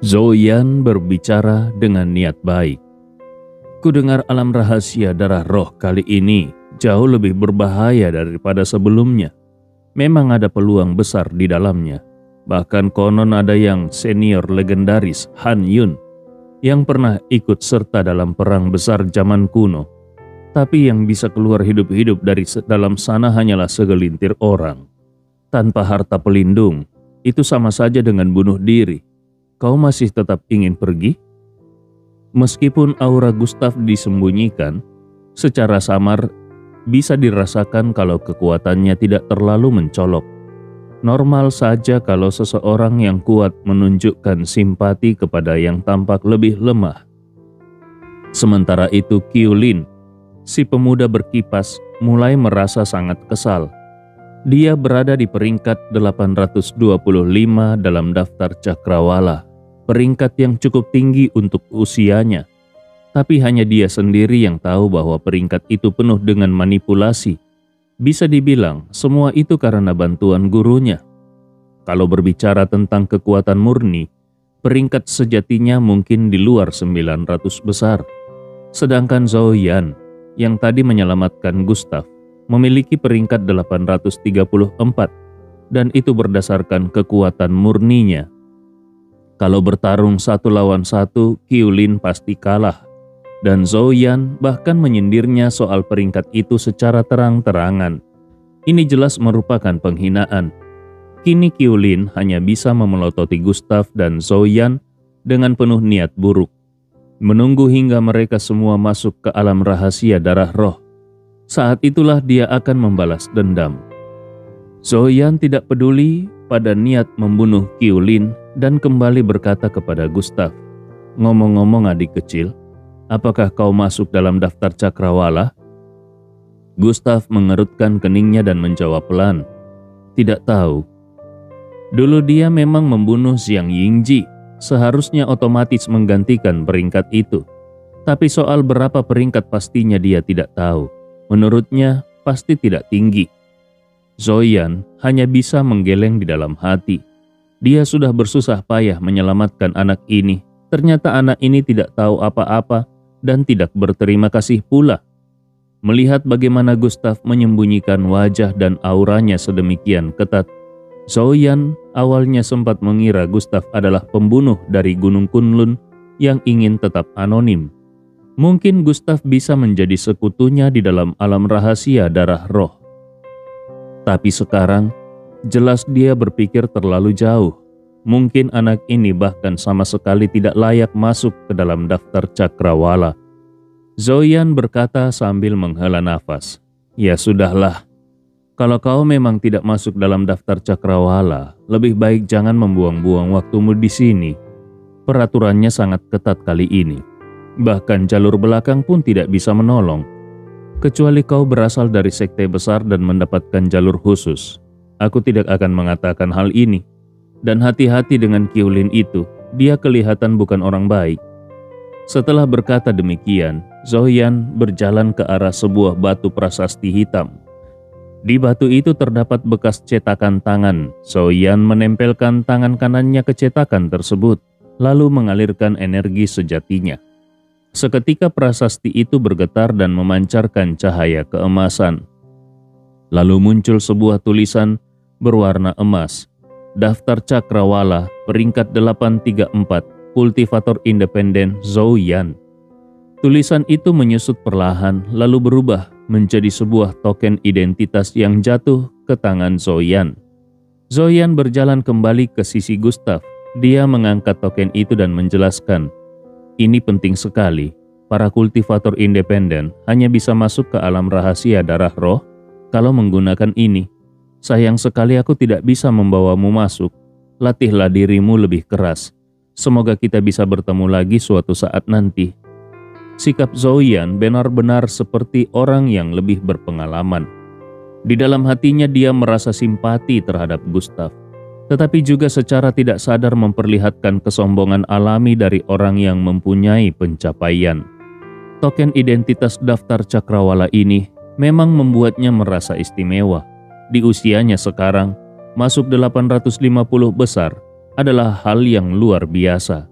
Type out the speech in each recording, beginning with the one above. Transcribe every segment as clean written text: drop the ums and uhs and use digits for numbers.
Zoyan berbicara dengan niat baik. Kudengar alam rahasia darah roh kali ini jauh lebih berbahaya daripada sebelumnya. Memang ada peluang besar di dalamnya. Bahkan konon ada yang senior legendaris Han Yun yang pernah ikut serta dalam perang besar zaman kuno. Tapi yang bisa keluar hidup-hidup dari dalam sana hanyalah segelintir orang. Tanpa harta pelindung, itu sama saja dengan bunuh diri. Kau masih tetap ingin pergi? Meskipun aura Gustav disembunyikan, secara samar bisa dirasakan kalau kekuatannya tidak terlalu mencolok. Normal saja kalau seseorang yang kuat menunjukkan simpati kepada yang tampak lebih lemah. Sementara itu Qiulin, si pemuda berkipas, mulai merasa sangat kesal. Dia berada di peringkat 825 dalam daftar cakrawala, peringkat yang cukup tinggi untuk usianya. Tapi hanya dia sendiri yang tahu bahwa peringkat itu penuh dengan manipulasi. Bisa dibilang semua itu karena bantuan gurunya. Kalau berbicara tentang kekuatan murni, peringkat sejatinya mungkin di luar 900 besar. Sedangkan Zoyan yang tadi menyelamatkan Gustav memiliki peringkat 834 dan itu berdasarkan kekuatan murninya. Kalau bertarung 1 lawan 1, Qiulin pasti kalah. Dan Zoyan bahkan menyindirnya soal peringkat itu secara terang-terangan. Ini jelas merupakan penghinaan. Kini Qiulin hanya bisa memelototi Gustav dan Zoyan dengan penuh niat buruk. Menunggu hingga mereka semua masuk ke alam rahasia darah roh. Saat itulah dia akan membalas dendam. Zoyan tidak peduli pada niat membunuh Qiulin dan kembali berkata kepada Gustav, "Ngomong-ngomong adik kecil, apakah kau masuk dalam daftar cakrawala?" Gustav mengerutkan keningnya dan menjawab pelan, "Tidak tahu." Dulu dia memang membunuh Xiang Yingji, seharusnya otomatis menggantikan peringkat itu. Tapi soal berapa peringkat pastinya dia tidak tahu. Menurutnya pasti tidak tinggi. Zoyan hanya bisa menggeleng di dalam hati. Dia sudah bersusah payah menyelamatkan anak ini. Ternyata anak ini tidak tahu apa-apa dan tidak berterima kasih pula. Melihat bagaimana Gustav menyembunyikan wajah dan auranya sedemikian ketat, Zoyan awalnya sempat mengira Gustav adalah pembunuh dari Gunung Kunlun yang ingin tetap anonim. Mungkin Gustav bisa menjadi sekutunya di dalam alam rahasia darah roh. Tapi sekarang, jelas dia berpikir terlalu jauh. Mungkin anak ini bahkan sama sekali tidak layak masuk ke dalam daftar cakrawala. Zoyan berkata sambil menghela nafas, "Ya sudahlah, kalau kau memang tidak masuk dalam daftar cakrawala, lebih baik jangan membuang-buang waktumu di sini. Peraturannya sangat ketat kali ini. Bahkan jalur belakang pun tidak bisa menolong. Kecuali kau berasal dari sekte besar dan mendapatkan jalur khusus. Aku tidak akan mengatakan hal ini. Dan hati-hati dengan Qiulin itu, dia kelihatan bukan orang baik." Setelah berkata demikian, Zoyan berjalan ke arah sebuah batu prasasti hitam. Di batu itu terdapat bekas cetakan tangan. Zoyan menempelkan tangan kanannya ke cetakan tersebut, lalu mengalirkan energi sejatinya. Seketika prasasti itu bergetar dan memancarkan cahaya keemasan. Lalu muncul sebuah tulisan berwarna emas. Daftar cakrawala peringkat 834, kultivator independen Zoyan. Tulisan itu menyusut perlahan lalu berubah menjadi sebuah token identitas yang jatuh ke tangan Zoyan. Zoyan berjalan kembali ke sisi Gustav. Dia mengangkat token itu dan menjelaskan, "Ini penting sekali. Para kultivator independen hanya bisa masuk ke alam rahasia darah roh kalau menggunakan ini. Sayang sekali aku tidak bisa membawamu masuk. Latihlah dirimu lebih keras. Semoga kita bisa bertemu lagi suatu saat nanti." Sikap Zoyan benar-benar seperti orang yang lebih berpengalaman. Di dalam hatinya dia merasa simpati terhadap Gustav, tetapi juga secara tidak sadar memperlihatkan kesombongan alami dari orang yang mempunyai pencapaian. Token identitas daftar cakrawala ini memang membuatnya merasa istimewa. Di usianya sekarang, masuk 850 besar adalah hal yang luar biasa.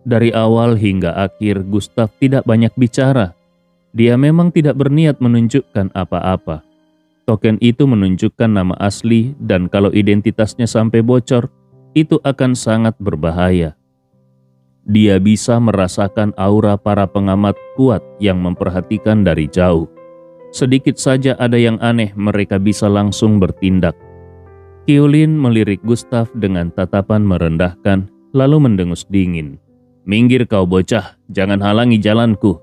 Dari awal hingga akhir, Gustav tidak banyak bicara. Dia memang tidak berniat menunjukkan apa-apa. Token itu menunjukkan nama asli dan kalau identitasnya sampai bocor, itu akan sangat berbahaya. Dia bisa merasakan aura para pengamat kuat yang memperhatikan dari jauh. Sedikit saja ada yang aneh, mereka bisa langsung bertindak. Kiyulin melirik Gustav dengan tatapan merendahkan, lalu mendengus dingin. "Minggir kau bocah, jangan halangi jalanku."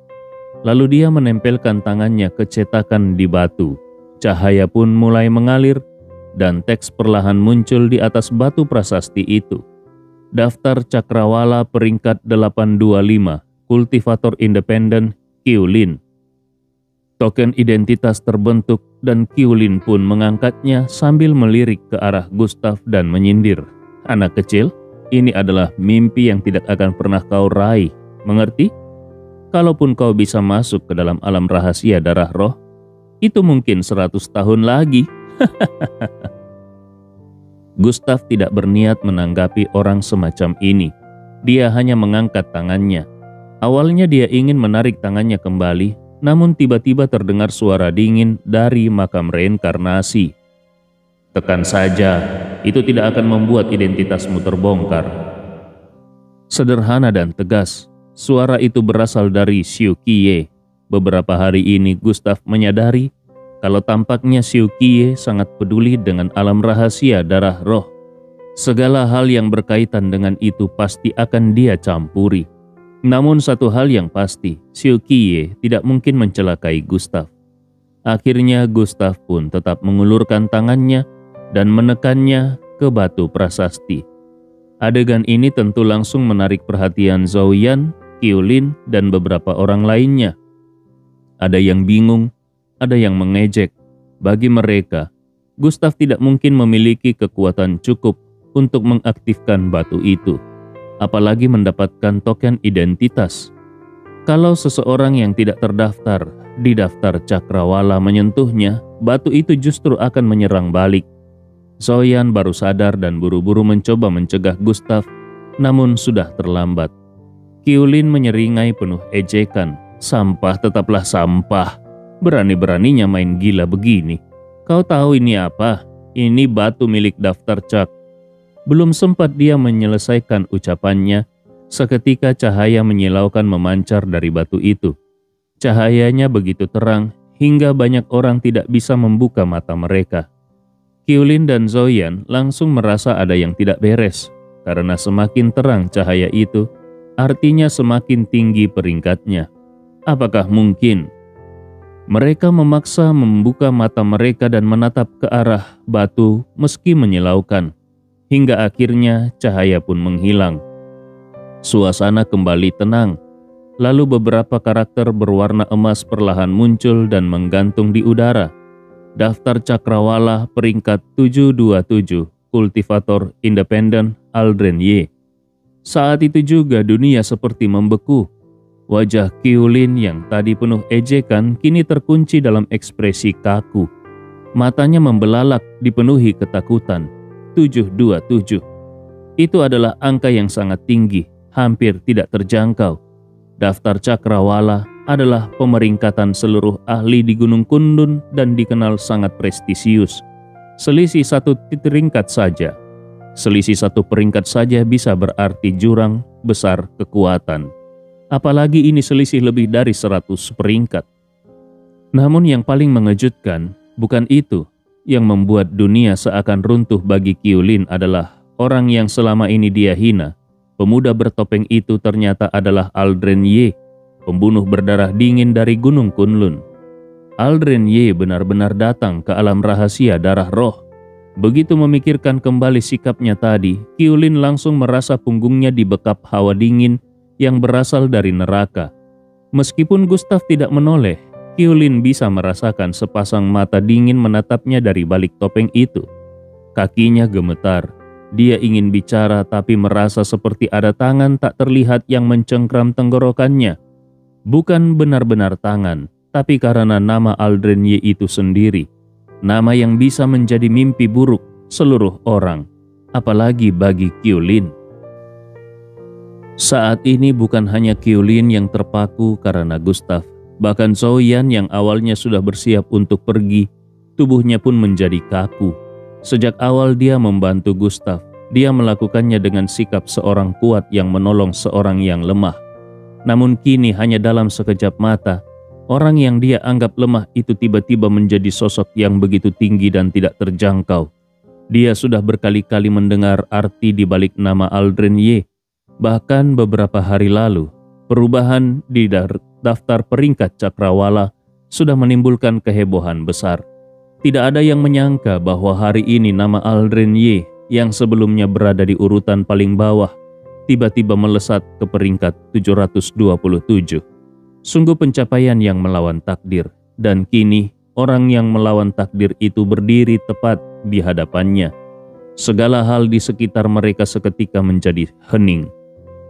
Lalu dia menempelkan tangannya ke cetakan di batu. Cahaya pun mulai mengalir dan teks perlahan muncul di atas batu prasasti itu. Daftar Cakrawala peringkat 825, kultivator independen Kiyulin. Token identitas terbentuk dan Kiyulin pun mengangkatnya sambil melirik ke arah Gustav dan menyindir. "Anak kecil, ini adalah mimpi yang tidak akan pernah kau raih, mengerti? Kalaupun kau bisa masuk ke dalam alam rahasia darah roh, itu mungkin 100 tahun lagi." Gustav tidak berniat menanggapi orang semacam ini. Dia hanya mengangkat tangannya. Awalnya dia ingin menarik tangannya kembali, namun tiba-tiba terdengar suara dingin dari makam reinkarnasi. "Tekan saja, itu tidak akan membuat identitasmu terbongkar." Sederhana dan tegas, suara itu berasal dari Xiu Qiye. Beberapa hari ini Gustav menyadari kalau tampaknya Xiu Qiye sangat peduli dengan alam rahasia darah roh. Segala hal yang berkaitan dengan itu pasti akan dia campuri. Namun satu hal yang pasti, Xiu Qiye tidak mungkin mencelakai Gustav. Akhirnya Gustav pun tetap mengulurkan tangannya dan menekannya ke batu prasasti. Adegan ini tentu langsung menarik perhatian Zhou Yan, Kiyulin, dan beberapa orang lainnya. Ada yang bingung, ada yang mengejek. Bagi mereka, Gustav tidak mungkin memiliki kekuatan cukup untuk mengaktifkan batu itu, apalagi mendapatkan token identitas. Kalau seseorang yang tidak terdaftar di daftar Cakrawala menyentuhnya, batu itu justru akan menyerang balik. Zhou Yan baru sadar dan buru-buru mencoba mencegah Gustav, namun sudah terlambat. Kiyulin menyeringai penuh ejekan. "Sampah tetaplah sampah. Berani-beraninya main gila begini. Kau tahu ini apa? Ini batu milik daftar Cak." Belum sempat dia menyelesaikan ucapannya, seketika cahaya menyilaukan memancar dari batu itu. Cahayanya begitu terang hingga banyak orang tidak bisa membuka mata mereka. Kiyulin dan Zhou Yan langsung merasa ada yang tidak beres, karena semakin terang cahaya itu, artinya semakin tinggi peringkatnya. Apakah mungkin? Mereka memaksa membuka mata mereka dan menatap ke arah batu meski menyilaukan, hingga akhirnya cahaya pun menghilang. Suasana kembali tenang, lalu beberapa karakter berwarna emas perlahan muncul dan menggantung di udara. Daftar Cakrawala peringkat 727, kultivator independen Aldren Ye. Saat itu juga dunia seperti membeku. Wajah Kiyulin yang tadi penuh ejekan kini terkunci dalam ekspresi kaku. Matanya membelalak dipenuhi ketakutan. 727. Itu adalah angka yang sangat tinggi, hampir tidak terjangkau. Daftar Cakrawala adalah pemeringkatan seluruh ahli di Gunung Kundun dan dikenal sangat prestisius. Selisih satu peringkat saja bisa berarti jurang besar kekuatan. Apalagi ini selisih lebih dari 100 peringkat. Namun yang paling mengejutkan bukan itu. Yang membuat dunia seakan runtuh bagi Kiyulin adalah orang yang selama ini dia hina. Pemuda bertopeng itu ternyata adalah Aldren Ye, pembunuh berdarah dingin dari Gunung Kunlun. Aldren Ye benar-benar datang ke alam rahasia darah roh. Begitu memikirkan kembali sikapnya tadi, Kiyulin langsung merasa punggungnya dibekap hawa dingin yang berasal dari neraka. Meskipun Gustav tidak menoleh, Kiyulin bisa merasakan sepasang mata dingin menatapnya dari balik topeng itu. Kakinya gemetar. Dia ingin bicara tapi merasa seperti ada tangan tak terlihat yang mencengkram tenggorokannya. Bukan benar-benar tangan, tapi karena nama Aldren Ye itu sendiri. Nama yang bisa menjadi mimpi buruk seluruh orang, apalagi bagi Kiyulin. Saat ini bukan hanya Qiulin yang terpaku karena Gustav, bahkan Zhou-Yan yang awalnya sudah bersiap untuk pergi, tubuhnya pun menjadi kaku. Sejak awal dia membantu Gustav, dia melakukannya dengan sikap seorang kuat yang menolong seorang yang lemah. Namun kini hanya dalam sekejap mata, orang yang dia anggap lemah itu tiba-tiba menjadi sosok yang begitu tinggi dan tidak terjangkau. Dia sudah berkali-kali mendengar arti di balik nama Aldren Ye. Bahkan beberapa hari lalu, perubahan di daftar peringkat cakrawala sudah menimbulkan kehebohan besar. Tidak ada yang menyangka bahwa hari ini nama Aldren Ye yang sebelumnya berada di urutan paling bawah tiba-tiba melesat ke peringkat 727. Sungguh pencapaian yang melawan takdir, dan kini orang yang melawan takdir itu berdiri tepat di hadapannya. Segala hal di sekitar mereka seketika menjadi hening.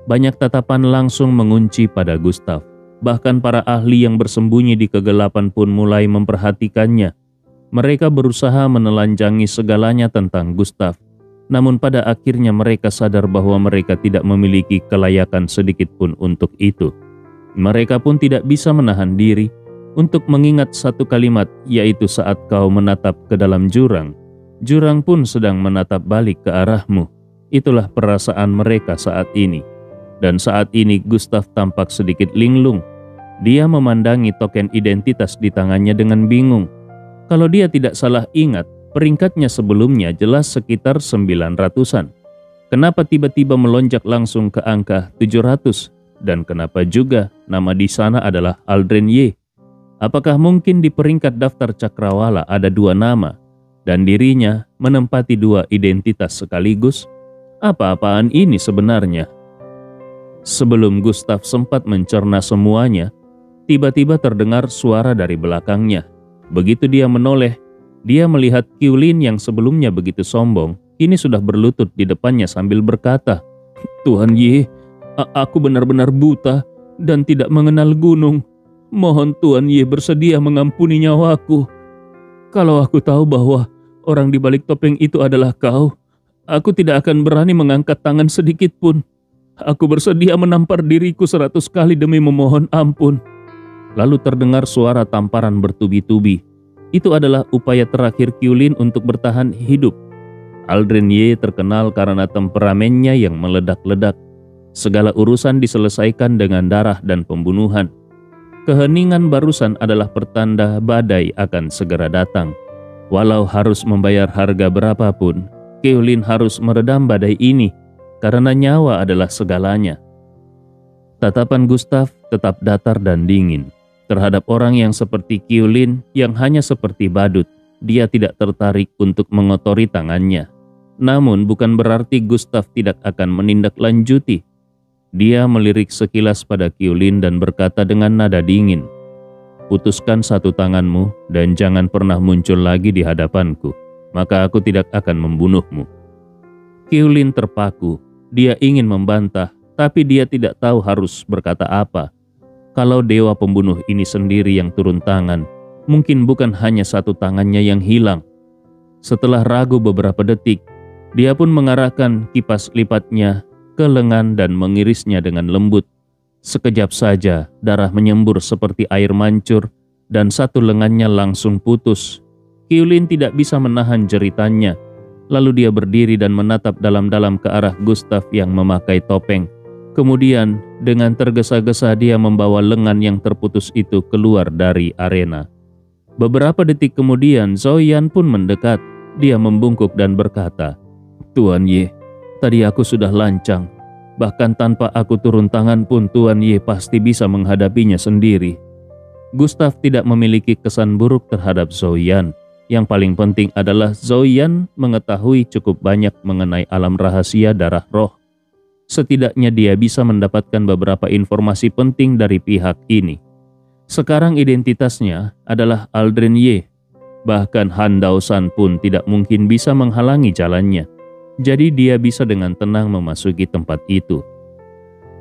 Banyak tatapan langsung mengunci pada Gustav. Bahkan para ahli yang bersembunyi di kegelapan pun mulai memperhatikannya. Mereka berusaha menelanjangi segalanya tentang Gustav. Namun pada akhirnya mereka sadar bahwa mereka tidak memiliki kelayakan sedikit pun untuk itu. Mereka pun tidak bisa menahan diri untuk mengingat satu kalimat, yaitu saat kau menatap ke dalam jurang, jurang pun sedang menatap balik ke arahmu. Itulah perasaan mereka saat ini. Dan saat ini Gustav tampak sedikit linglung. Dia memandangi token identitas di tangannya dengan bingung. Kalau dia tidak salah ingat, peringkatnya sebelumnya jelas sekitar 900-an. Kenapa tiba-tiba melonjak langsung ke angka 700? Dan kenapa juga nama di sana adalah Aldren Ye? Apakah mungkin di peringkat daftar cakrawala ada dua nama dan dirinya menempati dua identitas sekaligus? Apa-apaan ini sebenarnya? Sebelum Gustav sempat mencerna semuanya, tiba-tiba terdengar suara dari belakangnya. Begitu dia menoleh, dia melihat Qiulin yang sebelumnya begitu sombong, kini sudah berlutut di depannya sambil berkata, "Tuan Ye, aku benar-benar buta dan tidak mengenal gunung. Mohon Tuan Ye bersedia mengampuni nyawaku. Kalau aku tahu bahwa orang di balik topeng itu adalah kau, aku tidak akan berani mengangkat tangan sedikit pun. Aku bersedia menampar diriku 100 kali demi memohon ampun." Lalu terdengar suara tamparan bertubi-tubi. Itu adalah upaya terakhir Qiulin untuk bertahan hidup. Aldren Ye terkenal karena temperamennya yang meledak-ledak. Segala urusan diselesaikan dengan darah dan pembunuhan. Keheningan barusan adalah pertanda badai akan segera datang. Walau harus membayar harga berapapun, Qiulin harus meredam badai ini. Karena nyawa adalah segalanya. Tatapan Gustav tetap datar dan dingin. Terhadap orang yang seperti Qiulin yang hanya seperti badut, dia tidak tertarik untuk mengotori tangannya. Namun bukan berarti Gustav tidak akan menindaklanjuti. Dia melirik sekilas pada Qiulin dan berkata dengan nada dingin, "Putuskan satu tanganmu dan jangan pernah muncul lagi di hadapanku, maka aku tidak akan membunuhmu." Qiulin terpaku. Dia ingin membantah, tapi dia tidak tahu harus berkata apa. Kalau dewa pembunuh ini sendiri yang turun tangan, mungkin bukan hanya satu tangannya yang hilang. Setelah ragu beberapa detik, dia pun mengarahkan kipas lipatnya ke lengan dan mengirisnya dengan lembut. Sekejap saja, darah menyembur seperti air mancur dan satu lengannya langsung putus. Qiulin tidak bisa menahan jeritannya. Lalu dia berdiri dan menatap dalam-dalam ke arah Gustav yang memakai topeng. Kemudian dengan tergesa-gesa dia membawa lengan yang terputus itu keluar dari arena. Beberapa detik kemudian Zhou-Yan pun mendekat. Dia membungkuk dan berkata, "Tuan Ye, tadi aku sudah lancang. Bahkan tanpa aku turun tangan pun Tuan Ye pasti bisa menghadapinya sendiri." Gustav tidak memiliki kesan buruk terhadap Zhou-Yan. Yang paling penting adalah Zhou-Yan mengetahui cukup banyak mengenai alam rahasia darah roh. Setidaknya dia bisa mendapatkan beberapa informasi penting dari pihak ini. Sekarang identitasnya adalah Aldren Ye. Bahkan Han Daosan pun tidak mungkin bisa menghalangi jalannya. Jadi dia bisa dengan tenang memasuki tempat itu.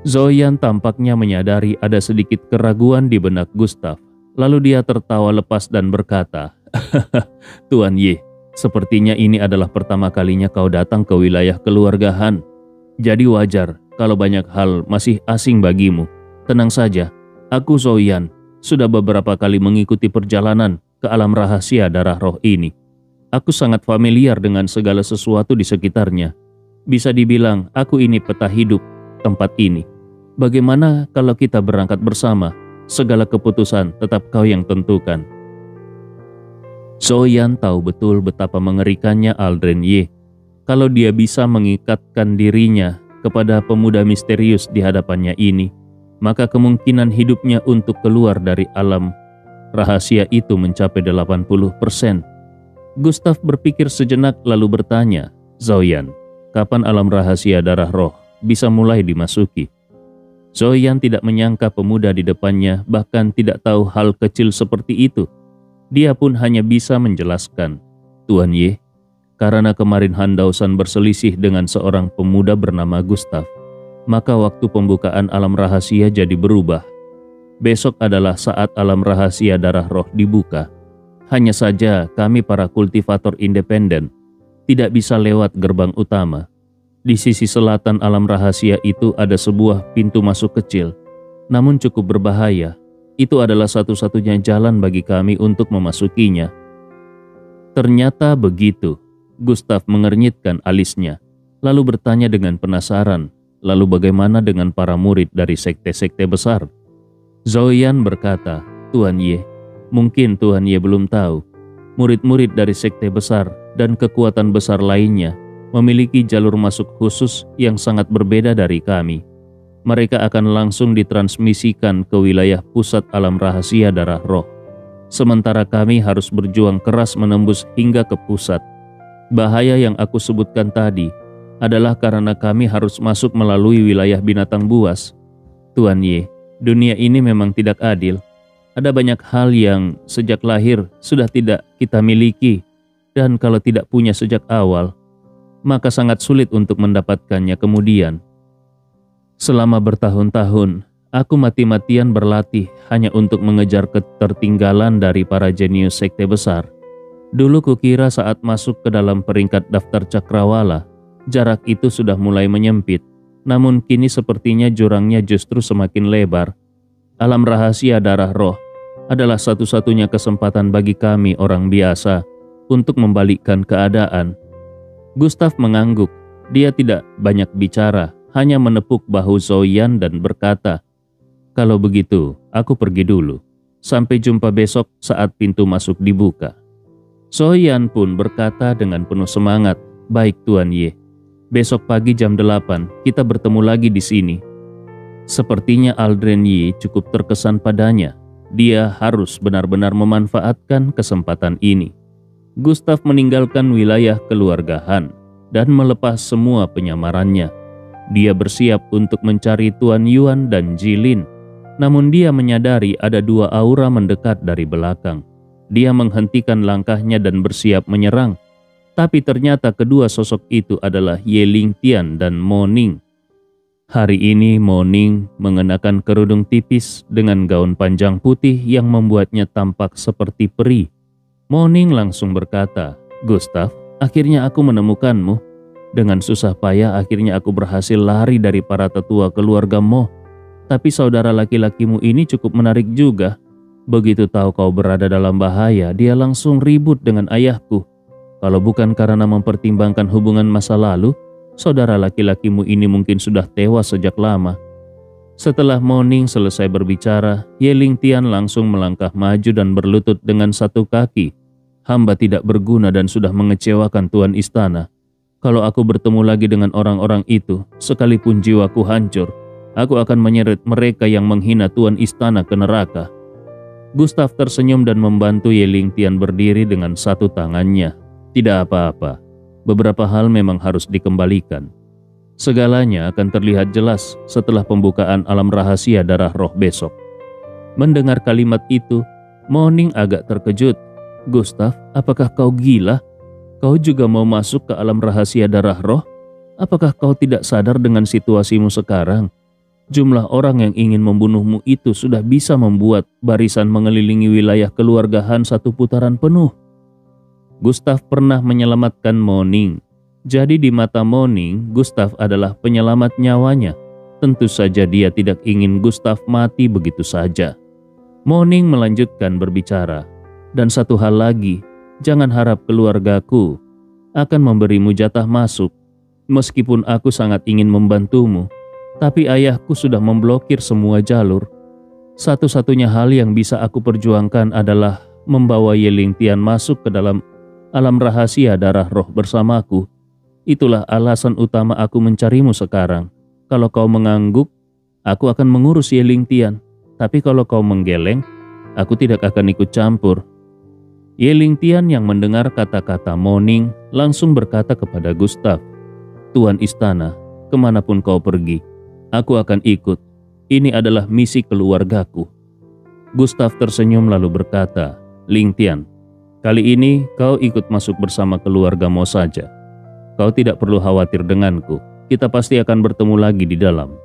Zhou-Yan tampaknya menyadari ada sedikit keraguan di benak Gustav. Lalu dia tertawa lepas dan berkata, "Tuan Ye, sepertinya ini adalah pertama kalinya kau datang ke wilayah keluarga Han. Jadi wajar kalau banyak hal masih asing bagimu. Tenang saja, aku Zoyan, sudah beberapa kali mengikuti perjalanan ke alam rahasia darah roh ini. Aku sangat familiar dengan segala sesuatu di sekitarnya. Bisa dibilang aku ini peta hidup tempat ini. Bagaimana kalau kita berangkat bersama? Segala keputusan tetap kau yang tentukan. Zoyan tahu betul betapa mengerikannya Aldren Ye. Kalau dia bisa mengikatkan dirinya kepada pemuda misterius di hadapannya ini, maka kemungkinan hidupnya untuk keluar dari alam rahasia itu mencapai 80%. Gustav berpikir sejenak lalu bertanya, Zoyan, kapan alam rahasia darah roh bisa mulai dimasuki? Zoyan tidak menyangka pemuda di depannya bahkan tidak tahu hal kecil seperti itu. Dia pun hanya bisa menjelaskan, Tuan Ye, karena kemarin Handausan berselisih dengan seorang pemuda bernama Gustav, maka waktu pembukaan alam rahasia jadi berubah. Besok adalah saat alam rahasia darah roh dibuka. Hanya saja kami para kultivator independen tidak bisa lewat gerbang utama. Di sisi selatan alam rahasia itu ada sebuah pintu masuk kecil, namun cukup berbahaya. Itu adalah satu-satunya jalan bagi kami untuk memasukinya. Ternyata begitu. Gustav mengernyitkan alisnya, lalu bertanya dengan penasaran, lalu bagaimana dengan para murid dari sekte-sekte besar? Zoyan berkata, Tuan Ye, mungkin Tuan Ye belum tahu. Murid-murid dari sekte besar dan kekuatan besar lainnya memiliki jalur masuk khusus yang sangat berbeda dari kami. Mereka akan langsung ditransmisikan ke wilayah pusat alam rahasia darah roh. Sementara kami harus berjuang keras menembus hingga ke pusat. Bahaya yang aku sebutkan tadi adalah karena kami harus masuk melalui wilayah binatang buas. Tuan Ye, dunia ini memang tidak adil. Ada banyak hal yang sejak lahir sudah tidak kita miliki, dan kalau tidak punya sejak awal, maka sangat sulit untuk mendapatkannya kemudian. Selama bertahun-tahun, aku mati-matian berlatih hanya untuk mengejar ketertinggalan dari para jenius sekte besar. Dulu kukira saat masuk ke dalam peringkat daftar cakrawala, jarak itu sudah mulai menyempit. Namun kini sepertinya jurangnya justru semakin lebar. Alam rahasia darah roh adalah satu-satunya kesempatan bagi kami orang biasa untuk membalikkan keadaan. Gustav mengangguk. Dia tidak banyak bicara, hanya menepuk bahu Zoyan dan berkata, kalau begitu, aku pergi dulu. Sampai jumpa besok saat pintu masuk dibuka. Zoyan pun berkata dengan penuh semangat, baik Tuan Ye. Besok pagi jam 8 kita bertemu lagi di sini. Sepertinya Aldren Ye cukup terkesan padanya. Dia harus benar-benar memanfaatkan kesempatan ini. Gustav meninggalkan wilayah keluargahan dan melepas semua penyamarannya. Dia bersiap untuk mencari Tuan Yuan dan Jilin. Namun dia menyadari ada dua aura mendekat dari belakang. Dia menghentikan langkahnya dan bersiap menyerang. Tapi ternyata kedua sosok itu adalah Ye Lingtian dan Mo Ning. Hari ini Mo Ning mengenakan kerudung tipis dengan gaun panjang putih yang membuatnya tampak seperti peri. Mo Ning langsung berkata, Gustav, akhirnya aku menemukanmu. Dengan susah payah akhirnya aku berhasil lari dari para tetua keluarga Mo. Tapi saudara laki-lakimu ini cukup menarik juga. Begitu tahu kau berada dalam bahaya, dia langsung ribut dengan ayahku. Kalau bukan karena mempertimbangkan hubungan masa lalu, saudara laki-lakimu ini mungkin sudah tewas sejak lama. Setelah Mo Ning selesai berbicara, Ye Lingtian langsung melangkah maju dan berlutut dengan satu kaki. Hamba tidak berguna dan sudah mengecewakan Tuan Istana. Kalau aku bertemu lagi dengan orang-orang itu, sekalipun jiwaku hancur, aku akan menyeret mereka yang menghina Tuan Istana ke neraka. Gustav tersenyum dan membantu Ye Lingtian berdiri dengan satu tangannya. Tidak apa-apa, beberapa hal memang harus dikembalikan. Segalanya akan terlihat jelas setelah pembukaan alam rahasia darah roh besok. Mendengar kalimat itu, Mo Ning agak terkejut. Gustav, apakah kau gila? Kau juga mau masuk ke alam rahasia darah roh? Apakah kau tidak sadar dengan situasimu sekarang? Jumlah orang yang ingin membunuhmu itu sudah bisa membuat barisan mengelilingi wilayah keluargahan satu putaran penuh. Gustav pernah menyelamatkan Mo Ning. Jadi di mata Mo Ning, Gustav adalah penyelamat nyawanya. Tentu saja dia tidak ingin Gustav mati begitu saja. Moning melanjutkan berbicara, dan satu hal lagi, jangan harap keluargaku akan memberimu jatah masuk. Meskipun aku sangat ingin membantumu, tapi ayahku sudah memblokir semua jalur. Satu-satunya hal yang bisa aku perjuangkan adalah membawa Yelingtian masuk ke dalam alam rahasia darah roh bersamaku. Itulah alasan utama aku mencarimu sekarang. Kalau kau mengangguk, aku akan mengurus Yelingtian. Tapi kalau kau menggeleng, aku tidak akan ikut campur. Yelingtian yang mendengar kata-kata Moning langsung berkata kepada Gustav, "Tuan istana, kemanapun kau pergi, aku akan ikut. Ini adalah misi keluargaku." Gustav tersenyum lalu berkata, "Lingtian, kali ini kau ikut masuk bersama keluargamu saja. Kau tidak perlu khawatir denganku. Kita pasti akan bertemu lagi di dalam.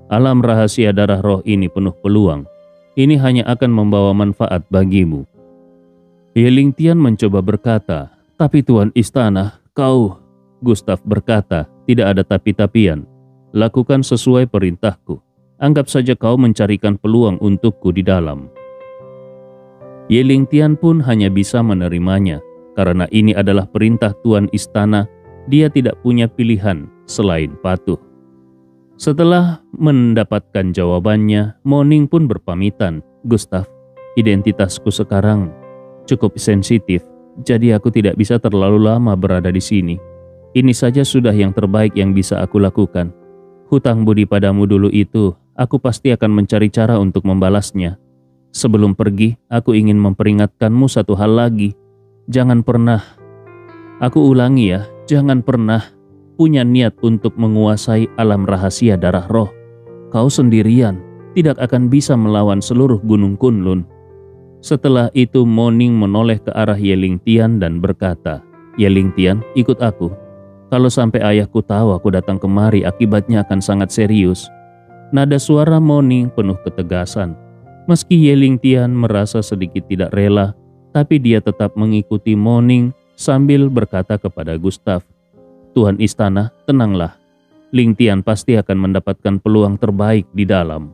Alam rahasia darah roh ini penuh peluang. Ini hanya akan membawa manfaat bagimu." Yelingtian mencoba berkata, "Tapi Tuan istana, kau..." Gustav berkata, "Tidak ada tapi-tapian. Lakukan sesuai perintahku. Anggap saja kau mencarikan peluang untukku di dalam." Yelingtian pun hanya bisa menerimanya, karena ini adalah perintah Tuan istana. Dia tidak punya pilihan selain patuh. Setelah mendapatkan jawabannya, Moning pun berpamitan, "Gustav, identitasku sekarang cukup sensitif, jadi aku tidak bisa terlalu lama berada di sini. Ini saja sudah yang terbaik yang bisa aku lakukan. Hutang budi padamu dulu itu, aku pasti akan mencari cara untuk membalasnya. Sebelum pergi, aku ingin memperingatkanmu satu hal lagi. Jangan pernah, aku ulangi ya, jangan pernah punya niat untuk menguasai alam rahasia darah roh. Kau sendirian tidak akan bisa melawan seluruh gunung Kunlun." Setelah itu Moning menoleh ke arah Yelingtian dan berkata, "Yelingtian, ikut aku. Kalau sampai ayahku tahu aku datang kemari, akibatnya akan sangat serius." Nada suara Moning penuh ketegasan. Meski Yelingtian merasa sedikit tidak rela, tapi dia tetap mengikuti Moning sambil berkata kepada Gustav, "Tuan istana, tenanglah. Lingtian pasti akan mendapatkan peluang terbaik di dalam."